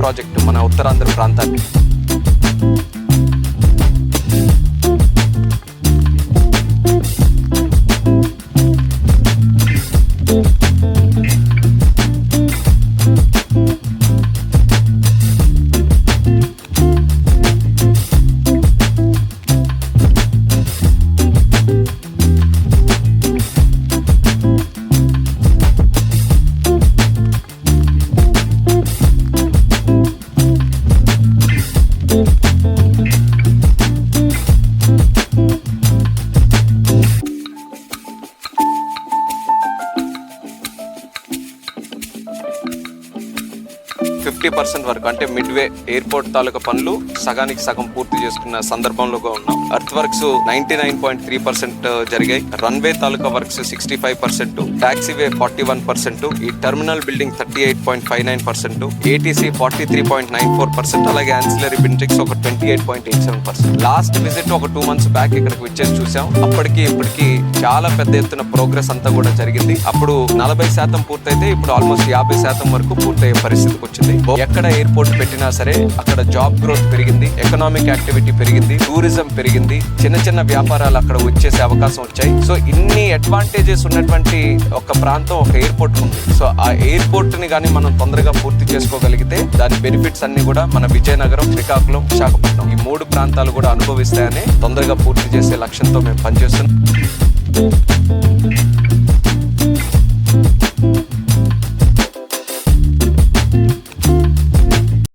Project మన ఉత్తరాంధ్ర ప్రాంతానికి. వరకు అంటే మిడ్వే ఎయిర్పోర్ట్ తాలూకా పనులు సగానికి సగం పూర్తి చేసుకున్న సందర్భంలో ఉన్నాం. అర్త్ వర్క్స్ 99.3% జరిగాయి. రన్వే తాలూకా వర్క్స్ 65%, టాక్సీవే 41%, ఈ టెర్మినల్ బిల్డింగ్ 38.59%, ఏటీసీ 43.94%, అలాగే ఆన్సిలరీ బిల్డింగ్స్ ఒక 28.87%. లాస్ట్ విజిట్ ఒక 2 months బ్యాక్ ఇక్కడికి వచ్చేసి చూసాం. అప్పటికి ఇప్పటికి చాలా పెద్ద ఎత్తున ప్రోగ్రెస్ అంతా కూడా జరిగింది. అప్పుడు 40% పూర్తయితే ఇప్పుడు ఆల్మోస్ట్ 50% వరకు పూర్తయ్యే పరిస్థితికి వచ్చింది. ఎక్కడ ఎయిర్పోర్ట్ పెట్టినా సరే అక్కడ జాబ్ గ్రోత్ పెరిగింది, ఎకనామిక్ యాక్టివిటీ పెరిగింది, టూరిజం పెరిగింది, చిన్న చిన్న వ్యాపారాలు అక్కడ వచ్చేసే అవకాశం వచ్చాయి. సో ఇన్ని అడ్వాంటేజెస్ ఉన్నటువంటి ఒక ప్రాంతం ఒక ఎయిర్పోర్ట్ ఉంది. సో ఆ ఎయిర్పోర్ట్ ని కానీ మనం తొందరగా పూర్తి చేసుకోగలిగితే దాని బెనిఫిట్స్ అన్ని కూడా మన విజయనగరం, శ్రీకాకుళం, విశాఖపట్నం ఈ 3 ప్రాంతాలు కూడా అనుభవిస్తాయని తొందరగా పూర్తి చేసే లక్ష్యంతో మేము పనిచేస్తున్నాం.